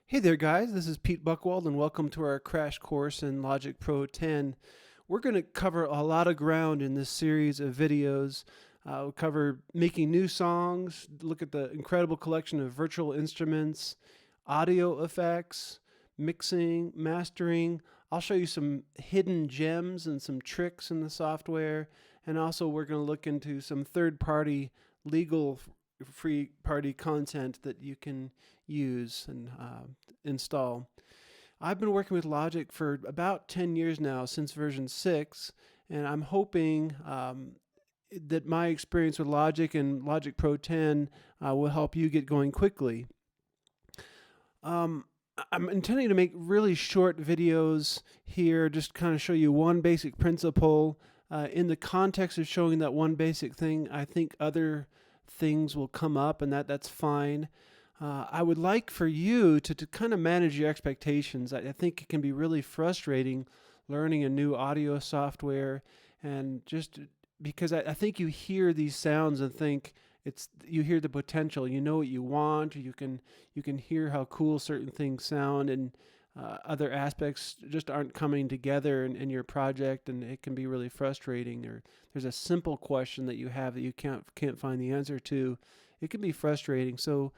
Hey there, guys. This is Pete Buchwald, and welcome to our crash course in Logic Pro 10. We're going to cover a lot of ground in this series of videos. We'll cover making new songs, look at the incredible collection of virtual instruments, audio effects, mixing, mastering. I'll show you some hidden gems and some tricks in the software. And also, we're going to look into some third-party legal free party content that you can use and install. I've been working with Logic for about 10 years now, since version 6, and I'm hoping that my experience with Logic and Logic Pro 10 will help you get going quickly. I'm intending to make really short videos here, just kind of show you one basic principle. In the context of showing that one basic thing, I think other things will come up, and that's fine. I would like for you to kind of manage your expectations. I think it can be really frustrating learning a new audio software, and just because I think you hear these sounds and think you hear the potential, you know what you want, you can hear how cool certain things sound, and other aspects just aren't coming together in your project, and it can be really frustrating. Or there's a simple question that you have that you can't find the answer to. It can be frustrating. So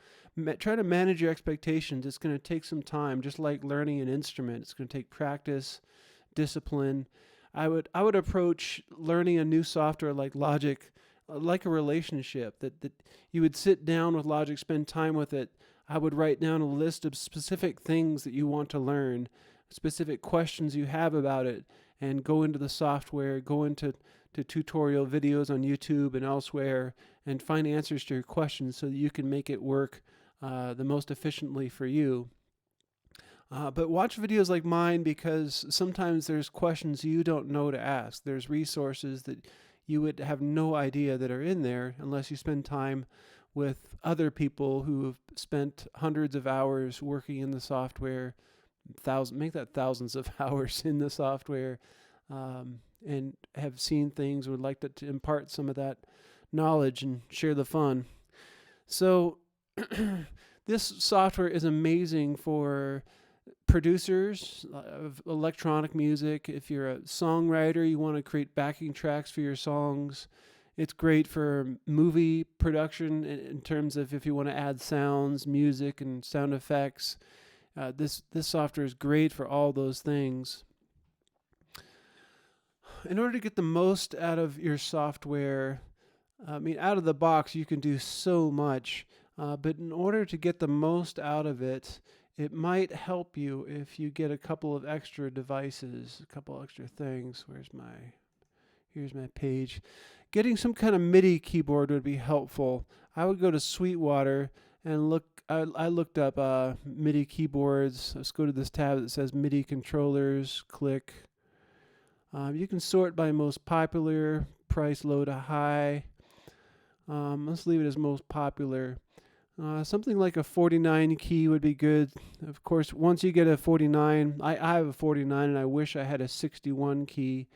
try to manage your expectations. It's going to take some time, just like learning an instrument. It's going to take practice, discipline. I would approach learning a new software like Logic like a relationship, that you would sit down with Logic, spend time with it. I would write down a list of specific things that you want to learn, specific questions you have about it, and go into the software, go into tutorial videos on YouTube and elsewhere, and find answers to your questions so that you can make it work the most efficiently for you. But watch videos like mine, because sometimes there's questions you don't know to ask. There's resources that you would have no idea that are in there unless you spend time with other people who have spent hundreds of hours working in the software, thousands of hours in the software, and have seen things, would like to impart some of that knowledge and share the fun. So this software is amazing for producers of electronic music. If you're a songwriter, you want to create backing tracks for your songs. It's great for movie production in terms of if you want to add sounds, music, and sound effects. This software is great for all those things. In order to get the most out of your software, out of the box, you can do so much. But in order to get the most out of it, it might help you if you get a couple of extra devices, a couple extra things. Here's my page. Getting some kind of MIDI keyboard would be helpful. I would go to Sweetwater and look. I looked up MIDI keyboards. Let's go to this tab that says MIDI controllers. Click. You can sort by most popular, price low to high. Let's leave it as most popular. Something like a 49 key would be good. Of course, once you get a 49, I have a 49 and I wish I had a 61 key.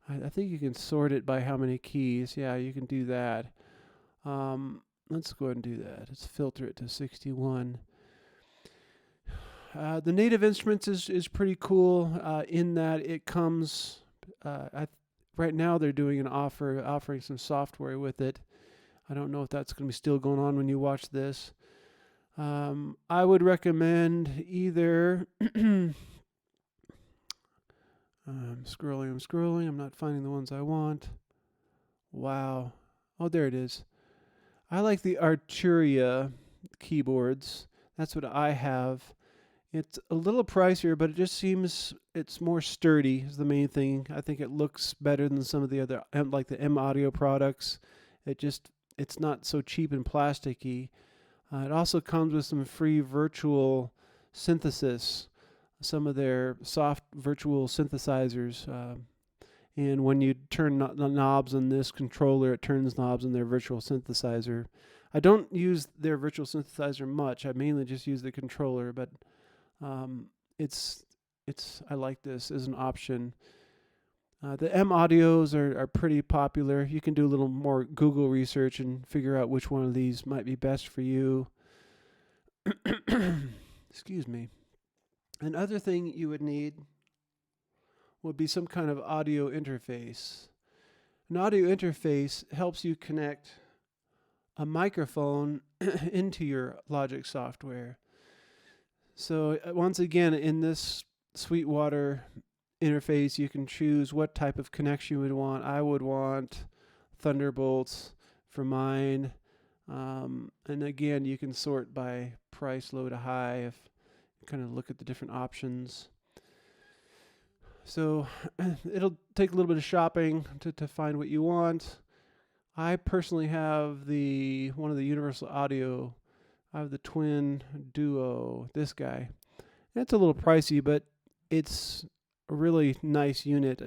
I think you can sort it by how many keys. Yeah, you can do that. Let's go ahead and do that. Let's filter it to 61. The native instruments is pretty cool in that it comes, right now they're doing an offering some software with it. I don't know if that's going to be still going on when you watch this. I would recommend either I'm scrolling. I'm not finding the ones I want. Wow. Oh, there it is. I like the Arturia keyboards. That's what I have. It's a little pricier, but it just seems it's more sturdy is the main thing. I think it looks better than some of the other, like the M Audio products. It's not so cheap and plasticky. It also comes with some free virtual synthesis, some of their soft virtual synthesizers. And when you turn the knobs on this controller, it turns knobs on their virtual synthesizer. I don't use their virtual synthesizer much. I mainly just use the controller, but I like this as an option. The M audios are pretty popular. You can do a little more Google research and figure out which one of these might be best for you. Excuse me. Another thing you would need would be some kind of audio interface. An audio interface helps you connect a microphone into your Logic software. So once again, in this Sweetwater interface, you can choose what type of connection you would want. I would want Thunderbolts for mine. And again, you can sort by price, low to high, if you kind of look at the different options. So it'll take a little bit of shopping to find what you want. I personally have one of the Universal Audio. I have the Twin Duo, this guy. It's a little pricey, but it's a really nice unit.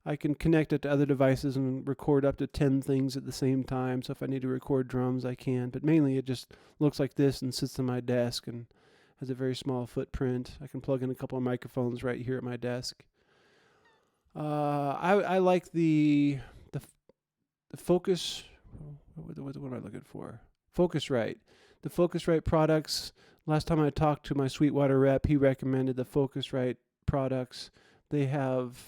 I can connect it to other devices and record up to 10 things at the same time. So if I need to record drums, I can. But mainly it just looks like this and sits on my desk and has a very small footprint. I can plug in a couple of microphones right here at my desk. I like the Focus. What am I looking for? Focusrite. The Focusrite products. Last time I talked to my Sweetwater rep, he recommended the Focusrite products. They have,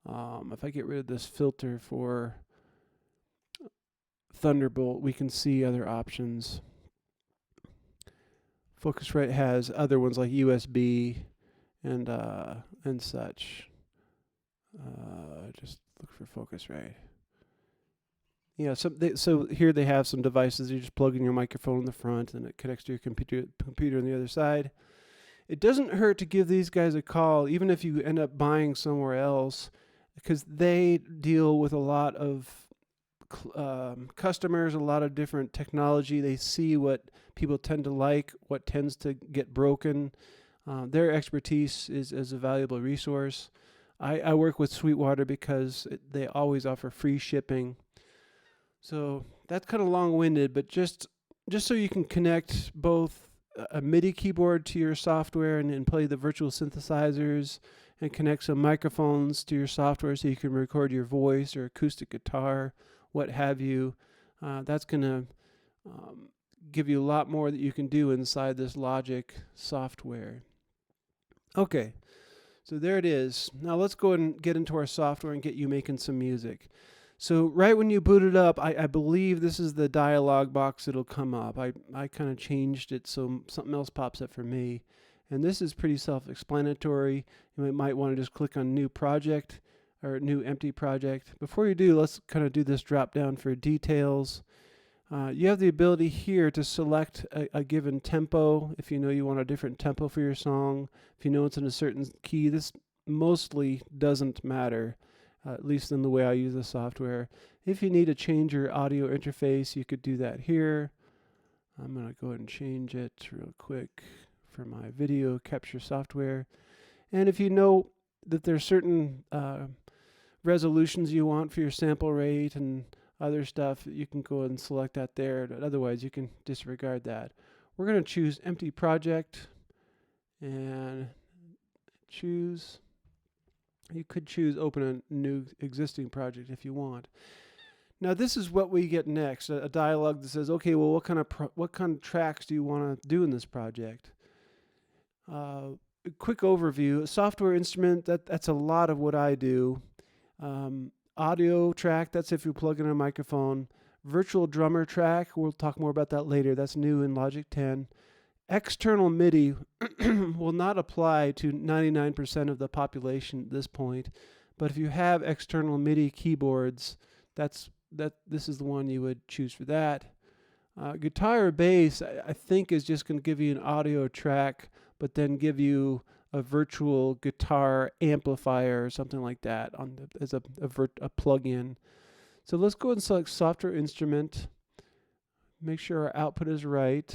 if I get rid of this filter for Thunderbolt, we can see other options. Focusrite has other ones like USB and such. Just look for Focusrite. Yeah, so here they have some devices. You just plug in your microphone in the front, and it connects to your computer on the other side. It doesn't hurt to give these guys a call, even if you end up buying somewhere else, because they deal with a lot of customers, a lot of different technology. They see what people tend to like, what tends to get broken. Their expertise is a valuable resource. I work with Sweetwater because they always offer free shipping. So that's kind of long-winded, but just so you can connect both a MIDI keyboard to your software and play the virtual synthesizers and connect some microphones to your software so you can record your voice or acoustic guitar, what have you. That's going to give you a lot more that you can do inside this Logic software. Okay, so there it is. Now let's go and get into our software and get you making some music. So right when you boot it up, I believe this is the dialog box that'll come up. I kind of changed it so something else pops up for me. And this is pretty self-explanatory. You might want to just click on New Project or New Empty Project. Before you do, let's kind of do this drop down for details. You have the ability here to select a given tempo if you know you want a different tempo for your song. If you know it's in a certain key, this mostly doesn't matter. At least in the way I use the software. If you need to change your audio interface, you could do that here. I'm going to go ahead and change it real quick for my video capture software. And if you know that there's certain resolutions you want for your sample rate and other stuff, you can go ahead and select that there. But otherwise, you can disregard that. We're going to choose Empty Project and choose. You could choose Open a New Existing Project if you want. Now this is what we get next, a dialog that says, okay, well, what kind of tracks do you want to do in this project? A quick overview, a software instrument, that's a lot of what I do. Audio track, that's if you plug in a microphone. Virtual drummer track, we'll talk more about that later, that's new in Logic 10. External MIDI will not apply to 99% of the population at this point, but if you have external MIDI keyboards, this is the one you would choose for that. Guitar or bass, I think, is just going to give you an audio track, but then give you a virtual guitar amplifier or something like that as a plug-in. So let's go and select software instrument. Make sure our output is right.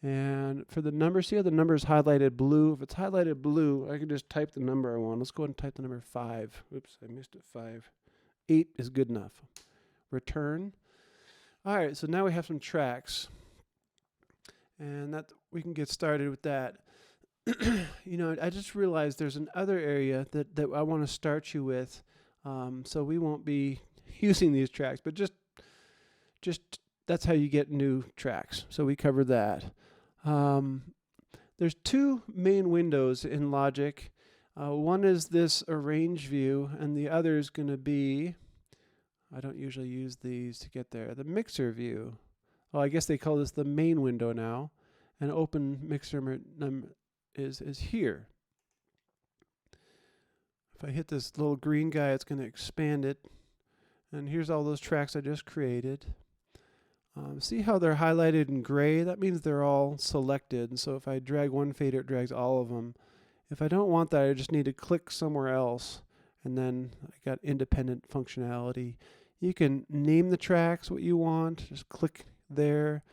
And for the number, see how the number is highlighted blue? If it's highlighted blue, I can just type the number I want. Let's go ahead and type the number 5. Oops, I missed it, 5. 8 is good enough. Return. All right, so now we have some tracks. And that we can get started with that. You know, I just realized there's another area that I want to start you with. So we won't be using these tracks, but just that's how you get new tracks. So we covered that. There's two main windows in Logic. One is this arrange view, and the other is going to be, I don't usually use these to get there, the mixer view. Well, I guess they call this the main window now, and open mixer is here. If I hit this little green guy, it's going to expand it, and here's all those tracks I just created. See how they're highlighted in gray? That means they're all selected, and so if I drag one fader, it drags all of them. If I don't want that, I just need to click somewhere else, and then I got independent functionality. You can name the tracks what you want, just click there.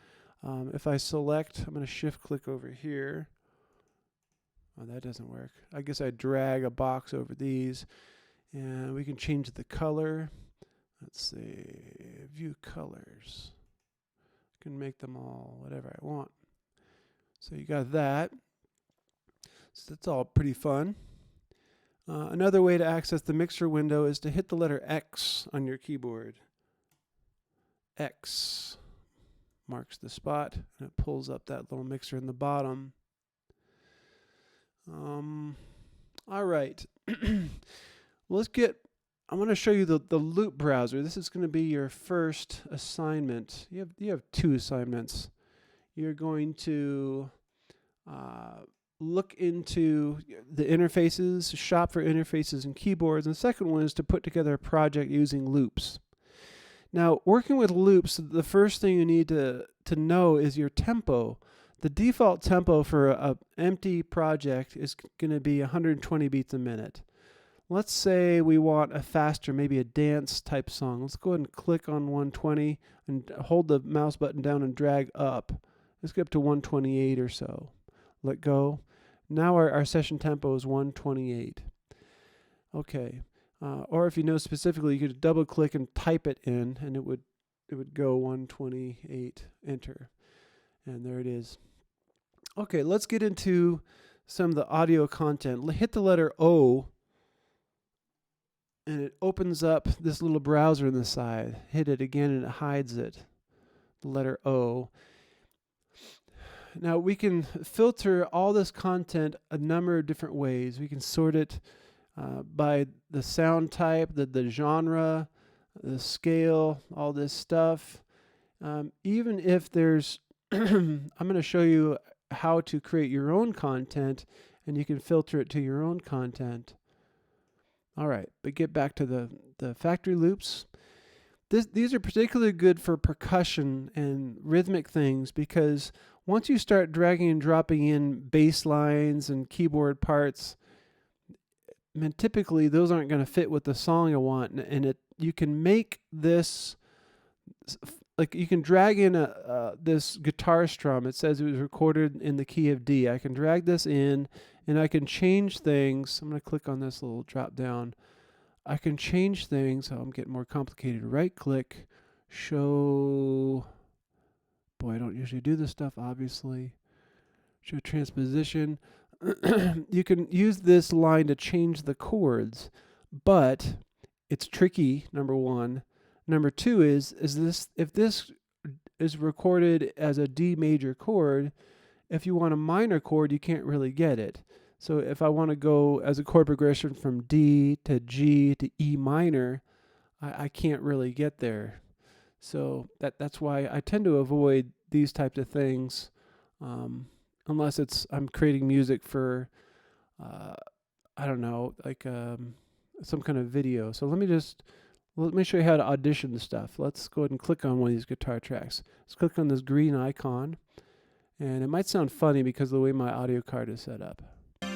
If I select, I'm going to shift click over here. Oh, that doesn't work. I guess I drag a box over these, and we can change the color. Let's see, view colors. I can make them all whatever I want. So you got that. So that's all pretty fun. Another way to access the mixer window is to hit the letter X on your keyboard. X marks the spot, and it pulls up that little mixer in the bottom. All right. I want to show you the loop browser. This is going to be your first assignment. You have two assignments. You're going to look into the interfaces, shop for interfaces and keyboards. And the second one is to put together a project using loops. Now, working with loops, the first thing you need to know is your tempo. The default tempo for an empty project is going to be 120 beats a minute. Let's say we want a faster, maybe a dance type song. Let's go ahead and click on 120 and hold the mouse button down and drag up. Let's get up to 128 or so. Let go. Now our session tempo is 128. Okay. Or if you know specifically, you could double click and type it in, and it would go 128, enter. And there it is. Okay, let's get into some of the audio content. Hit the letter O, and it opens up this little browser on the side. Hit it again and it hides it. The letter O. Now we can filter all this content a number of different ways. We can sort it by the sound type, the genre, the scale, all this stuff. Even if there's, I'm going to show you how to create your own content, and you can filter it to your own content. All right, but get back to the factory loops. These are particularly good for percussion and rhythmic things, because once you start dragging and dropping in bass lines and keyboard parts, typically those aren't going to fit with the song I want, and you can make this, like you can drag in this guitar strum. It says it was recorded in the key of D. I can drag this in, and I can change things. I'm going to click on this little drop down. I can change things. Oh, I'm getting more complicated. Right click, show. Boy, I don't usually do this stuff, obviously. Show transposition. You can use this line to change the chords, but it's tricky, number one. Number two is this, if this is recorded as a D major chord, if you want a minor chord, you can't really get it. So if I want to go as a chord progression from D to G to E minor, I can't really get there. So that's why I tend to avoid these types of things, unless I'm creating music for, I don't know, like some kind of video. So let me show you how to audition stuff. Let's go ahead and click on one of these guitar tracks. Let's click on this green icon. And it might sound funny because of the way my audio card is set up. I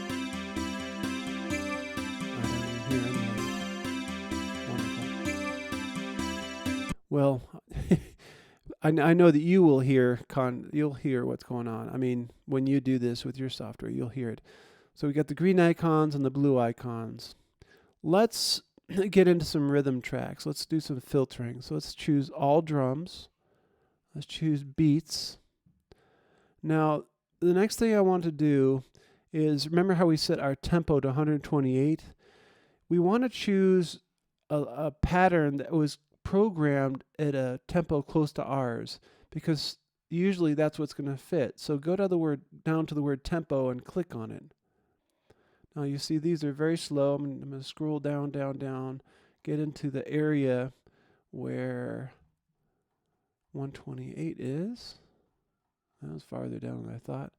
don't even hear anything. Wonderful. Well, I know that you will hear you'll hear what's going on. I mean, when you do this with your software, you'll hear it. So we got the green icons and the blue icons. Let's get into some rhythm tracks. Let's do some filtering. So let's choose all drums. Let's choose beats. Now, the next thing I want to do is, remember how we set our tempo to 128? We want to choose a pattern that was programmed at a tempo close to ours, because usually that's what's going to fit. So go to down to the word tempo and click on it. Now you see these are very slow. I'm going to scroll down, down, down, get into the area where 128 is. That was farther down than I thought.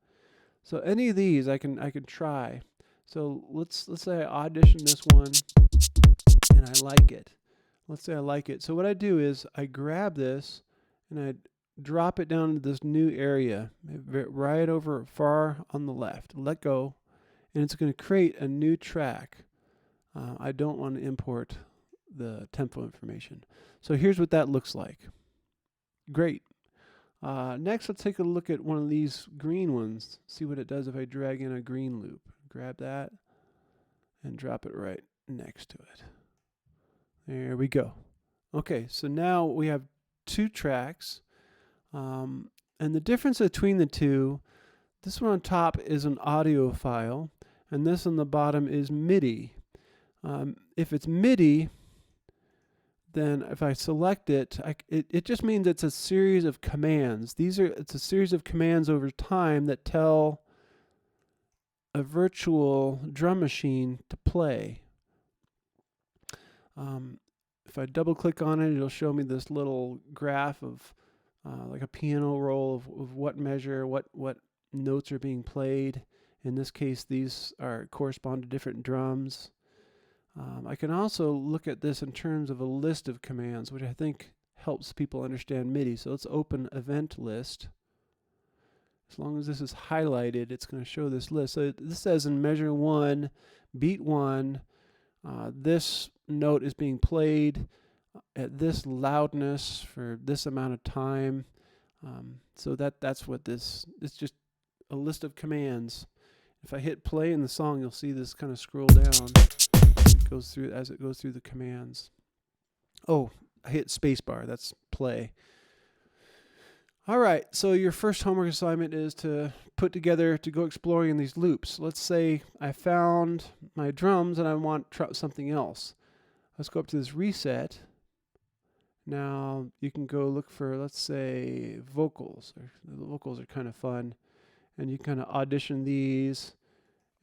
So any of these I can try. So let's say I audition this one and I like it. Let's say I like it. So what I do is I grab this and I drop it down to this new area right over far on the left. Let go, and it's going to create a new track. I don't want to import the tempo information. So here's what that looks like. Great. Next, let's take a look at one of these green ones. See what it does if I drag in a green loop. Grab that and drop it right next to it. There we go. Okay, so now we have two tracks. And the difference between the two, this one on top is an audio file, and this on the bottom is MIDI. If it's MIDI, then if I select it, it just means it's a series of commands. It's a series of commands over time that tell a virtual drum machine to play. If I double click on it, it'll show me this little graph of like a piano roll of what measure, what notes are being played. In this case, these correspond to different drums. I can also look at this in terms of a list of commands, which I think helps people understand MIDI. So let's open event list. As long as this is highlighted, it's going to show this list. So this says in measure 1, beat 1, this note is being played at this loudness for this amount of time. So that's what it's just a list of commands. If I hit play in the song, you'll see this kind of scroll down. It goes through as it goes through the commands. Oh, I hit spacebar. That's play. All right, so your first homework assignment is to go exploring in these loops. Let's say I found my drums and I want something else. Let's go up to this reset. Now you can go look for, let's say, vocals. The vocals are kind of fun, and you kind of audition these,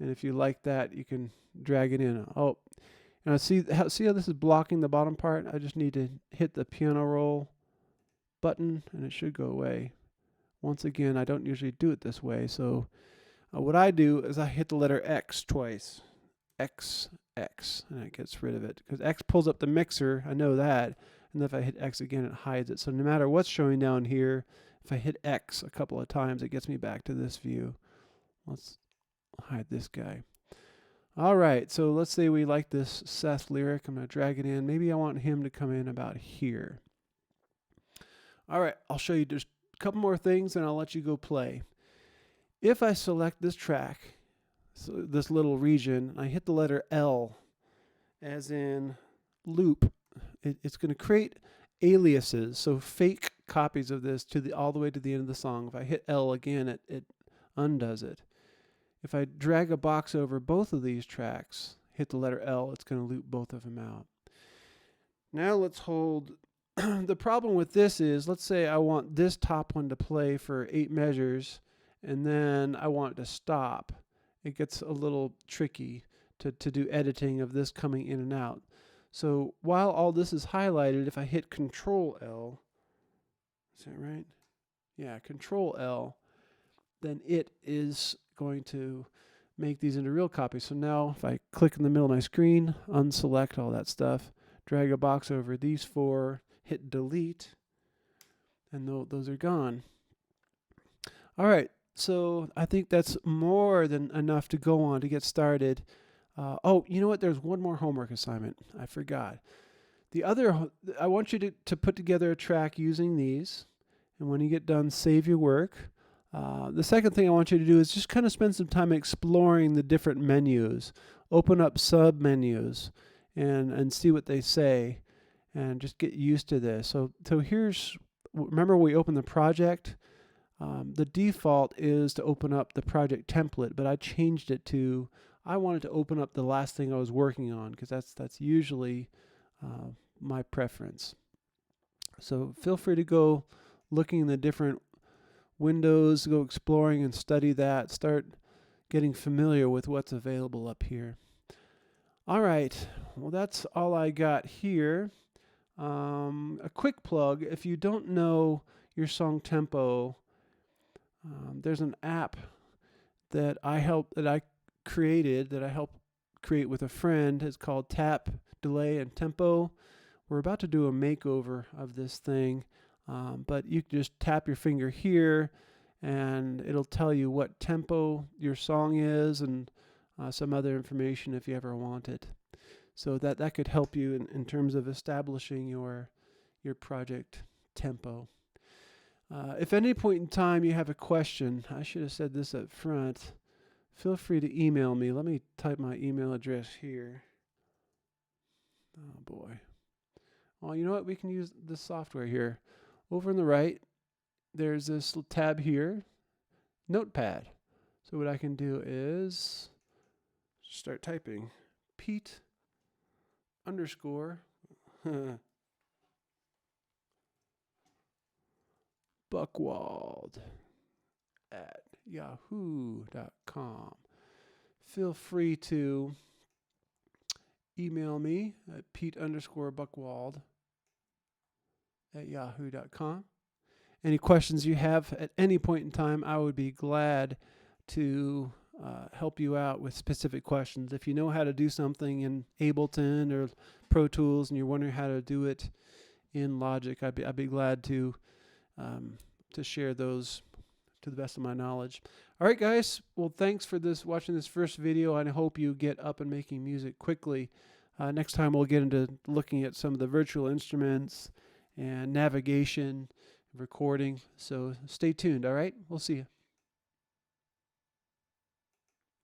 and if you like that, you can drag it in. Oh, now see how this is blocking the bottom part? I just need to hit the piano roll button and it should go away. Once again, I don't usually do it this way, so what I do is I hit the letter X twice. X, and it gets rid of it, because X pulls up the mixer, I know that, and if I hit X again, it hides it. So no matter what's showing down here, if I hit X a couple of times, it gets me back to this view. Let's hide this guy. All right, so let's say we like this Seth lyric. I'm going to drag it in. Maybe I want him to come in about here. All right, I'll show you just a couple more things, and I'll let you go play. If I select this track, so this little region, I hit the letter L, as in loop, it's going to create aliases, so fake copies of this all the way to the end of the song. If I hit L again, it undoes it. If I drag a box over both of these tracks, hit the letter L, it's going to loop both of them out. Now let's hold. The problem with this is, let's say I want this top one to play for 8 measures, and then I want it to stop. It gets a little tricky to do editing of this coming in and out. So while all this is highlighted, if I hit Control L, is that right? Yeah, Control L, then it is going to make these into real copies. So now if I click in the middle of my screen, unselect all that stuff, drag a box over these 4, hit delete, and those are gone. All right, so I think that's more than enough to go on to get started. Oh, you know what? There's one more homework assignment. I forgot. I want you to put together a track using these, and when you get done, save your work. The second thing I want you to do is just kind of spend some time exploring the different menus. Open up sub-menus and see what they say, and just get used to this. So remember we opened the project? The default is to open up the project template, but I changed it to, I wanted to open up the last thing I was working on, because that's usually my preference. So feel free to go looking in the different Windows, go exploring and study that. Start getting familiar with what's available up here. All right, well, that's all I got here. A quick plug: if you don't know your song tempo, there's an app that I helped create with a friend. It's called Tap, Delay, and Tempo. We're about to do a makeover of this thing, but you can just tap your finger here and it'll tell you what tempo your song is and some other information if you ever want it. So that could help you in terms of establishing your project tempo. If at any point in time you have a question, I should have said this up front, feel free to email me. Let me type my email address here. Oh boy. Well, you know what? We can use this software here. Over on the right, there's this little tab here, Notepad. So what I can do is start typing Pete _ Buchwald at yahoo.com. Feel free to email me at Pete _ Buchwald at yahoo.com. Any questions you have at any point in time, I would be glad to help you out with specific questions. If you know how to do something in Ableton or Pro Tools and you're wondering how to do it in Logic, I'd be glad to share those to the best of my knowledge. All right, guys. Well, thanks for watching this first video, and I hope you get up and making music quickly. Next time we'll get into looking at some of the virtual instruments and navigation, recording. So stay tuned. All right, we'll see you.